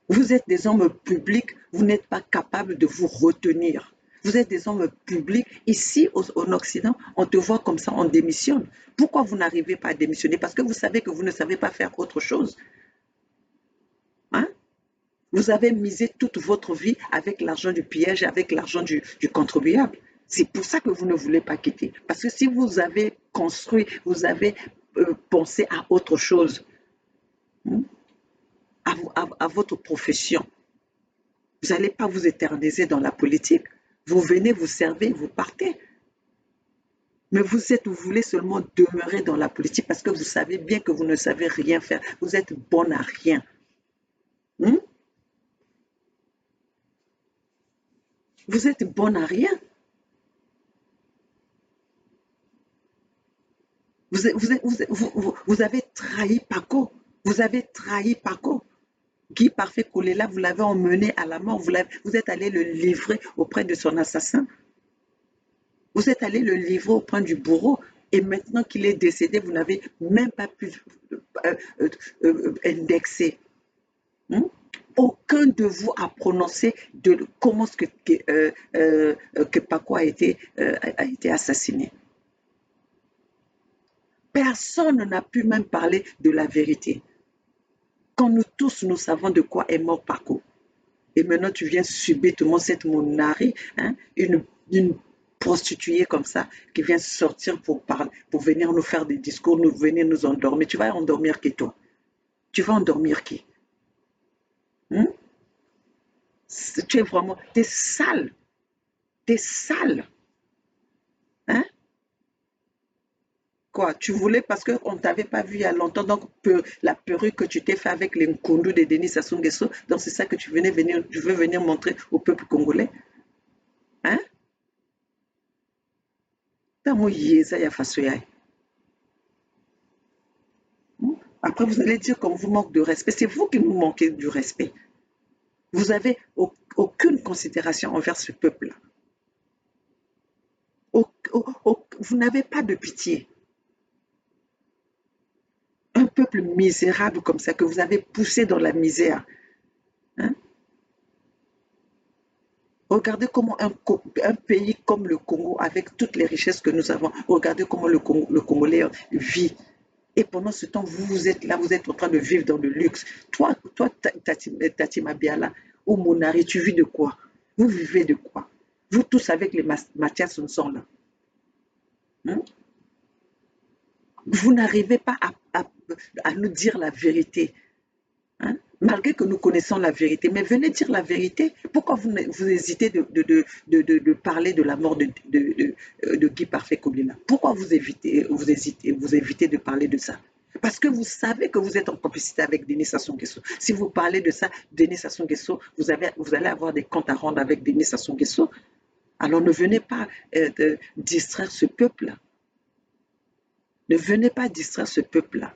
Vous êtes des hommes publics, vous n'êtes pas capables de vous retenir. Vous êtes des hommes publics. Ici, en Occident, on te voit comme ça, on démissionne. Pourquoi vous n'arrivez pas à démissionner? Parce que vous savez que vous ne savez pas faire autre chose. Hein? Vous avez misé toute votre vie avec l'argent du piège, avec l'argent du contribuable. C'est pour ça que vous ne voulez pas quitter. Parce que si vous avez construit, vous avez pensé à autre chose, à votre profession, vous n'allez pas vous éterniser dans la politique. Vous venez, vous servez, vous partez. Mais vous voulez seulement demeurer dans la politique parce que vous savez bien que vous ne savez rien faire. Vous êtes bon à rien. Vous êtes bon à rien. Vous avez trahi Paco. Vous avez trahi Paco. Guy Parfait Kolela, vous l'avez emmené à la mort. Vous êtes allé le livrer auprès de son assassin. Vous êtes allé le livrer auprès du bourreau. Et maintenant qu'il est décédé, vous n'avez même pas pu indexer. Aucun de vous a prononcé de comment est-ce que Paco a été assassiné. Personne n'a pu même parler de la vérité. Quand nous tous, nous savons de quoi est mort Paco. Et maintenant, tu viens subitement cette monarchie, hein, une prostituée comme ça, qui vient sortir pour parler, pour venir nous faire des discours, venir nous endormir. Tu vas endormir qui, toi? Tu vas endormir qui? Tu es vraiment, tu es sale. T'es sale. Hein? Quoi, tu voulais parce qu'on ne t'avait pas vu il y a longtemps, donc la perruque que tu t'es fait avec les Nkundu de Denis Sassou Nguesso, donc c'est ça que tu veux venir montrer au peuple congolais? Hein? Tamo yeza ya faso ya. Après, vous allez dire qu'on vous manque de respect. C'est vous qui nous manquez du respect. Vous avez aucune considération envers ce peuple-là. Vous n'avez pas de pitié. Un peuple misérable comme ça, que vous avez poussé dans la misère. Hein? Regardez comment un pays comme le Congo, avec toutes les richesses que nous avons, regardez comment le Congolais vit. Et pendant ce temps, vous êtes là, vous êtes en train de vivre dans le luxe. Toi Tati Mabiala, ou Monari, tu vis de quoi? Vous vivez de quoi? Vous tous avec les Mathias sont là. Hein? Vous n'arrivez pas à nous dire la vérité. Hein? Malgré que nous connaissons la vérité, mais venez dire la vérité. Pourquoi vous hésitez de parler de la mort de Guy Parfait Koblila? Pourquoi vous évitez de parler de ça? Parce que vous savez que vous êtes en complicité avec Denis Sassou Nguesso. Si vous parlez de ça, Denis Sassou Nguesso, vous allez avoir des comptes à rendre avec Denis Sassou Nguesso. Alors ne venez pas distraire ce peuple-là. Ne venez pas distraire ce peuple-là.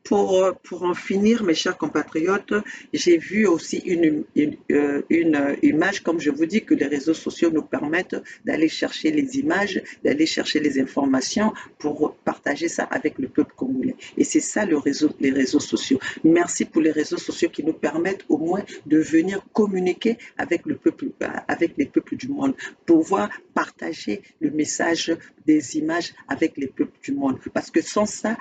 Pour en finir, mes chers compatriotes, j'ai vu aussi une image, comme je vous dis, que les réseaux sociaux nous permettent d'aller chercher les images, d'aller chercher les informations pour partager ça avec le peuple congolais. Et c'est ça les réseaux sociaux. Merci pour les réseaux sociaux qui nous permettent au moins de venir communiquer avec les peuples du monde, pouvoir partager le message des images avec les peuples du monde. Parce que sans ça,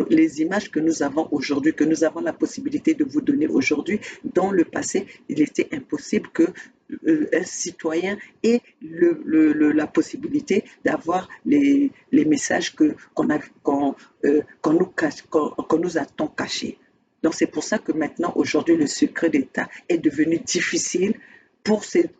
les images que nous avons aujourd'hui, que nous avons la possibilité de vous donner aujourd'hui, dans le passé, il était impossible que un citoyen ait la possibilité d'avoir les messages qu'on nous a tant cachés. Donc c'est pour ça que maintenant, aujourd'hui, le secret d'État est devenu difficile pour ces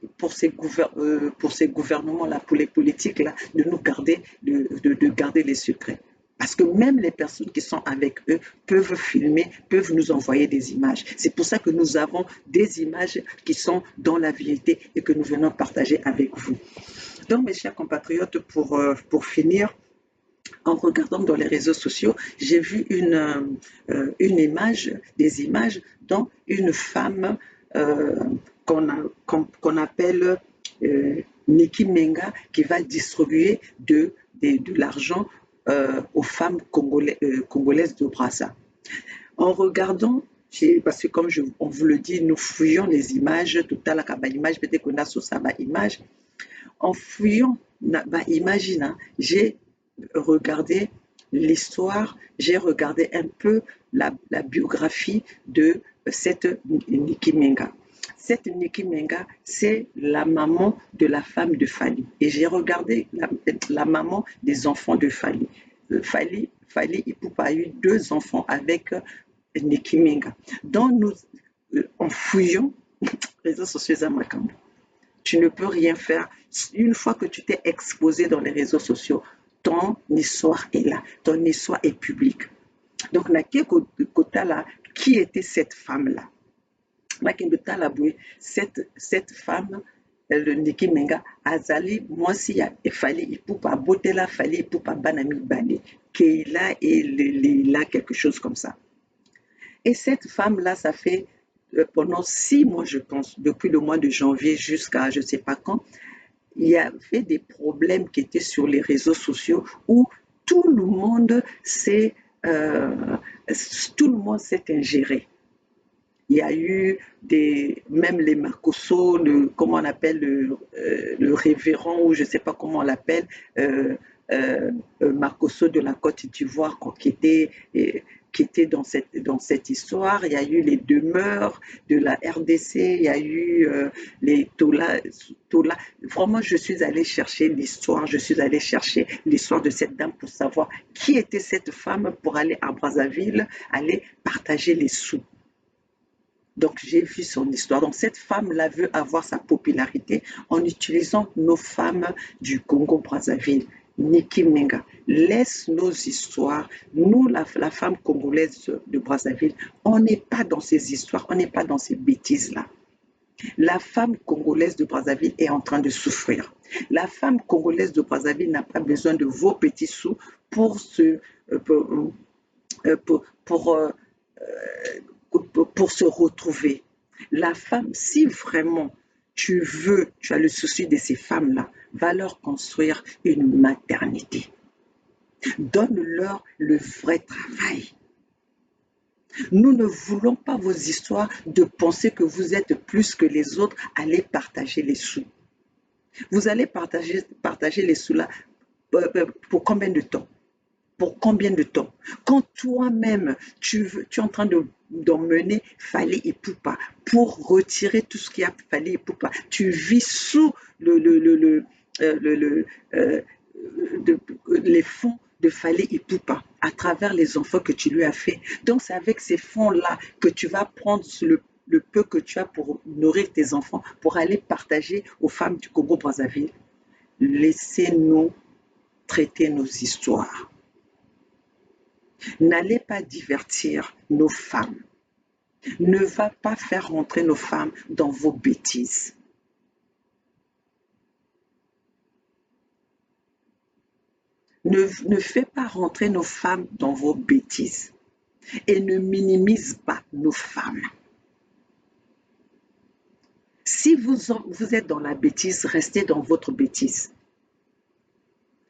gouvernements-là, pour les politiques-là, de nous garder, de garder les secrets. Parce que même les personnes qui sont avec eux peuvent filmer, peuvent nous envoyer des images. C'est pour ça que nous avons des images qui sont dans la vérité et que nous venons partager avec vous. Donc, mes chers compatriotes, pour finir, en regardant dans les réseaux sociaux, j'ai vu des images dont une femme qu'on appelle Niki Menga, qui va distribuer de l'argent aux femmes congolaises de Brazza. En regardant, parce que comme on vous le dit, nous fouillons les images, tout à l'heure, image, peut-être qu'on a sur ça, image. En fouillant, imagine, j'ai regardé l'histoire, j'ai regardé un peu la biographie de cette Niki Menga. Cette Niki Menga, c'est la maman de la femme de Fally. Et j'ai regardé la maman des enfants de Fally. Fally Ipupa a eu 2 enfants avec Niki Menga. Donc nous, en fouillant, réseaux sociaux à Makambo, tu ne peux rien faire. Une fois que tu t'es exposé dans les réseaux sociaux, ton histoire est là, ton histoire est publique. Donc, qui était cette femme-là? Cette femme, Niki Menga, azali mwasi ya Fally Ipupa, botela Fally Ipupa bana mibale, Keila et Leila, quelque chose comme ça. Et cette femme-là, ça fait pendant 6 mois, je pense, depuis le mois de janvier jusqu'à je ne sais pas quand, il y avait des problèmes qui étaient sur les réseaux sociaux où tout le monde s'est ingéré. Il y a eu même les Makosso, comment on appelle, le révérend, ou je ne sais pas comment on l'appelle, Makosso de la Côte d'Ivoire, qui était dans cette histoire. Il y a eu les demeures de la RDC, il y a eu les Tola. Vraiment, je suis allée chercher l'histoire de cette dame pour savoir qui était cette femme, pour aller à Brazzaville, aller partager les sous. Donc, j'ai vu son histoire. Donc, cette femme-là veut avoir sa popularité en utilisant nos femmes du Congo-Brazzaville. Niki Menga, laisse nos histoires. Nous, la femme congolaise de Brazzaville, on n'est pas dans ces histoires, on n'est pas dans ces bêtises-là. La femme congolaise de Brazzaville est en train de souffrir. La femme congolaise de Brazzaville n'a pas besoin de vos petits sous pour se, pour, pour se retrouver. La femme, si vraiment tu as le souci de ces femmes-là, va leur construire une maternité. Donne-leur le vrai travail. Nous ne voulons pas vos histoires de penser que vous êtes plus que les autres. Allez partager les sous. Vous allez partager les sous là pour combien de temps? Pour combien de temps? Quand toi-même, tu es en train d'emmener Fally Ipupa pour retirer tout ce qu'il y a Fally Ipupa, tu vis sous les fonds de Fally Ipupa à travers les enfants que tu lui as fait. Donc, c'est avec ces fonds-là que tu vas prendre le peu que tu as pour nourrir tes enfants, pour aller partager aux femmes du Congo-Brazzaville. Laissez-nous traiter nos histoires. N'allez pas divertir nos femmes. Ne va pas faire rentrer nos femmes dans vos bêtises. Ne fais pas rentrer nos femmes dans vos bêtises. Et ne minimise pas nos femmes. Si vous êtes dans la bêtise, restez dans votre bêtise.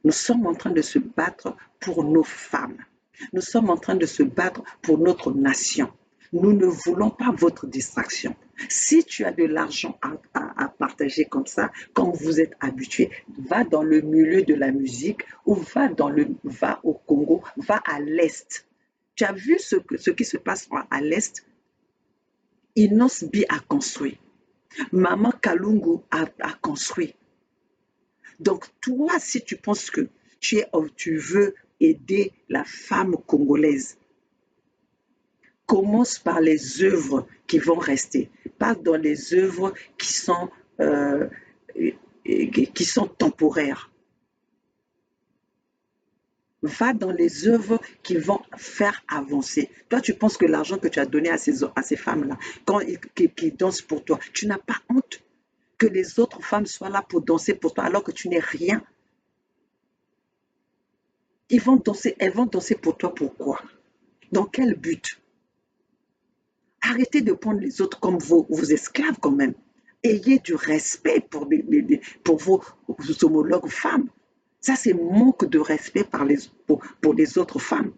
Nous sommes en train de se battre pour nos femmes. Nous sommes en train de se battre pour notre nation. Nous ne voulons pas votre distraction. Si tu as de l'argent à partager comme ça, comme vous êtes habitué, va dans le milieu de la musique ou va au Congo, va à l'Est. Tu as vu ce qui se passe à l'Est? Inos Bi a construit. Maman Kalungu a construit. Donc, toi, si tu penses que tu veux aider la femme congolaise, commence par les œuvres qui vont rester, pas dans les œuvres qui sont temporaires. Va dans les œuvres qui vont faire avancer. Toi, tu penses que l'argent que tu as donné à ces femmes-là, qui dansent pour toi, tu n'as pas honte que les autres femmes soient là pour danser pour toi alors que tu n'es rien. Elles vont danser pour toi, pourquoi? Dans quel but? Arrêtez de prendre les autres comme vos esclaves quand même. Ayez du respect pour vos homologues femmes. Ça, c'est manque de respect pour les autres femmes.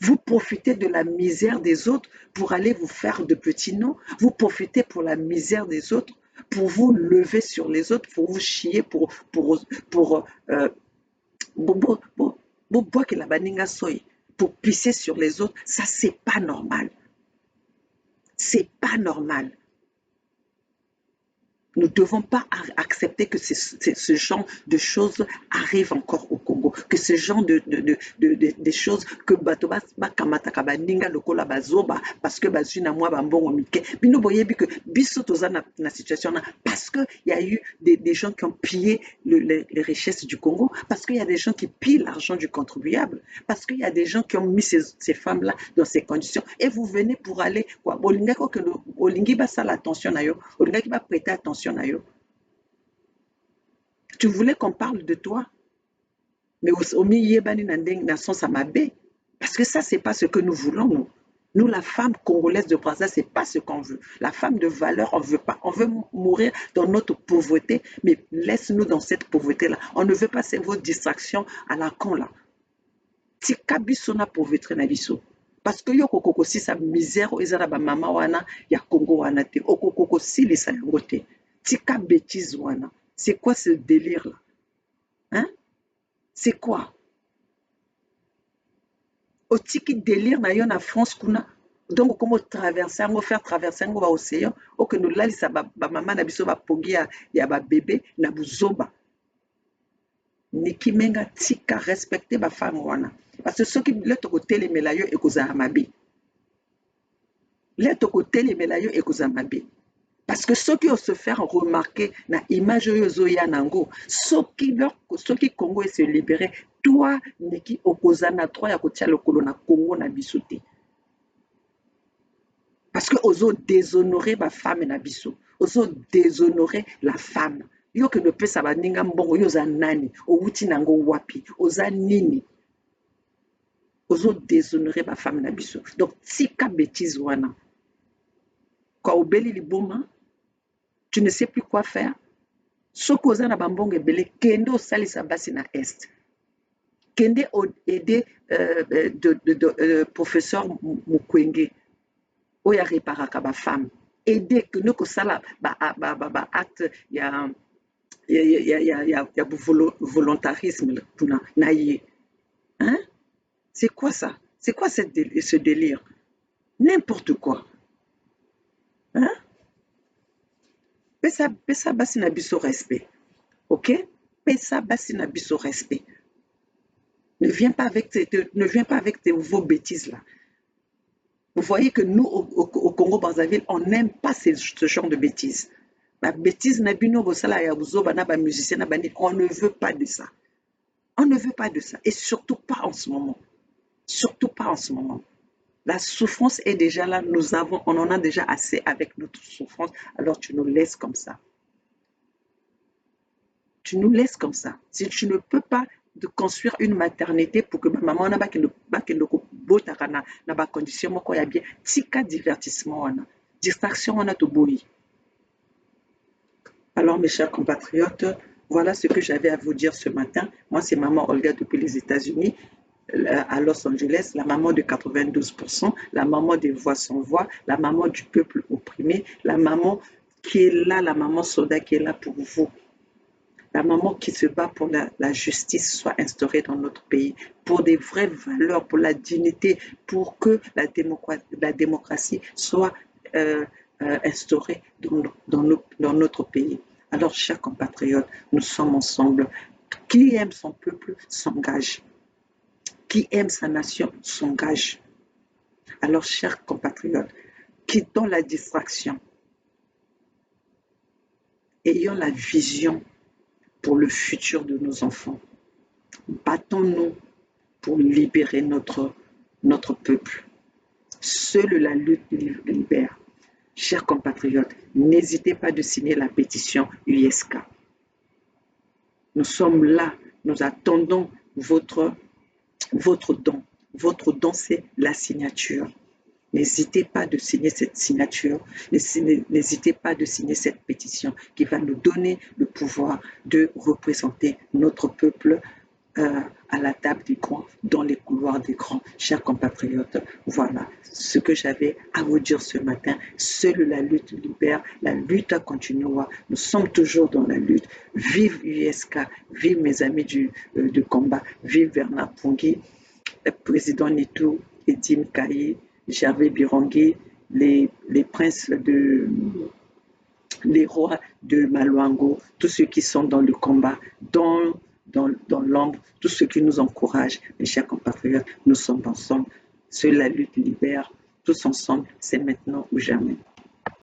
Vous profitez de la misère des autres pour aller vous faire de petits noms. Vous profitez pour la misère des autres pour vous lever sur les autres, pour vous chier, pour pisser sur les autres. Ça, c'est pas normal. C'est pas normal. Nous ne devons pas accepter que ce genre de choses arrivent encore au Congo, que ce genre de choses que Batoba Kamataka Baninga Lokola Bazoba, parce que Bazuna moi Bambongo Mike, Bino Boyebi que Bisotoza na situation parce qu'il y a eu des gens qui ont pillé les richesses du Congo, parce qu'il y a des gens qui pillent l'argent du contribuable, parce qu'il y a des gens qui ont mis ces femmes-là dans ces conditions. Et vous venez pour aller, quoi, Olingi Basa l'attention à eux, Olingi va prêter attention. Tu voulais qu'on parle de toi, mais parce que ça, c'est pas ce que nous voulons, nous. Nous, la femme congolaise de Brazza, c'est pas ce qu'on veut. La femme de valeur, on veut pas. On veut mourir dans notre pauvreté, mais laisse-nous dans cette pauvreté-là. On ne veut pas vos distractions à la con, là. Tika biso na pauvreté na biso. Parce que yo kokoko si sa misère, ezala ba mama wana, ya Congo wana te. Okokoko si lisa yango te. Tika bêtise wana. C'est quoi ce délire-là? Hein? C'est quoi? Otiki délire na yo na France kuna. Donc, comment traverser, faire traverser l'océan, ou que nous lalisa ba maman na biso ba pongi ya ba bébé na buzoba. Niki Menga tika respecter ba femme wana. Parce que ceux qui le toko telemela yo ekozala mabe. les tokotelemela yo ekozala mabe. Parce que ceux qui osent se faire remarquer na image oyo ozoya nango, soki Congo se libérer, toi neki okozala na droit ya kotia lokolo na Congo na biso te. Parce que ozo déshonorer ba femme na biso, ozo déshonorer la femme. Yo ke nopesa baninga mbongo yo oza nani, outi nango wapi, oza nini. Ozo déshonorer ba femme na biso. Donc tika bêtise wana. Kwa obeli liboma, tu ne sais plus quoi faire. Soki oza na bambongo ebele, kende osalisa basi na est. Kende aider professeur Mukwege oyo areparaka bafemme. Aider kende kosala acte ya volontarisme na ye. Hein? C'est quoi ça? C'est quoi ce délire? N'importe quoi. Hein? Pesa basi na biso respect. Ok? Pesa basi na biso respect. Ne viens pas avec vos bêtises là. Vous voyez que nous, au Congo-Brazzaville, on n'aime pas ce genre de bêtises. La bêtise, on ne veut pas de ça. On ne veut pas de ça. Et surtout pas en ce moment. Surtout pas en ce moment. La souffrance est déjà là. On en a déjà assez avec notre souffrance. Alors tu nous laisses comme ça. Tu nous laisses comme ça. Si tu ne peux pas de construire une maternité pour que ma maman n'a pas na condition moko ya bien, tika divertissement wana, distraction wana to boyi. Alors mes chers compatriotes, voilà ce que j'avais à vous dire ce matin. Moi c'est maman Olga depuis les États-Unis, à Los Angeles, la maman de 92%, la maman des voix sans voix, la maman du peuple opprimé, la maman qui est là, la maman soldat qui est là pour vous. La maman qui se bat pour la justice soit instaurée dans notre pays, pour des vraies valeurs, pour la dignité, pour que la démocratie soit instaurée dans notre pays. Alors, chers compatriotes, nous sommes ensemble. Qui aime son peuple s'engage. Qui aime sa nation s'engage. Alors, chers compatriotes, quittons la distraction. Ayons la vision pour le futur de nos enfants. Battons-nous pour libérer notre peuple. Seule la lutte libère. Chers compatriotes, n'hésitez pas de signer la pétition USK. Nous sommes là, nous attendons votre don. Votre don, c'est la signature. N'hésitez pas de signer cette signature, n'hésitez pas de signer cette pétition qui va nous donner le pouvoir de représenter notre peuple à la table des grands, dans les couloirs des grands. Chers compatriotes, voilà ce que j'avais à vous dire ce matin. Seule la lutte libère, la lutte continuera. Nous sommes toujours dans la lutte. Vive USK, vive mes amis de combat, vive Bernard Pongui, président Neto, Edim Kaye, Gervais Birangui, les princes les rois de Maluango, tous ceux qui sont dans le combat, dans l'ombre, tous ceux qui nous encouragent, mes chers compatriotes, nous sommes ensemble. Seule la lutte libère, tous ensemble, c'est maintenant ou jamais.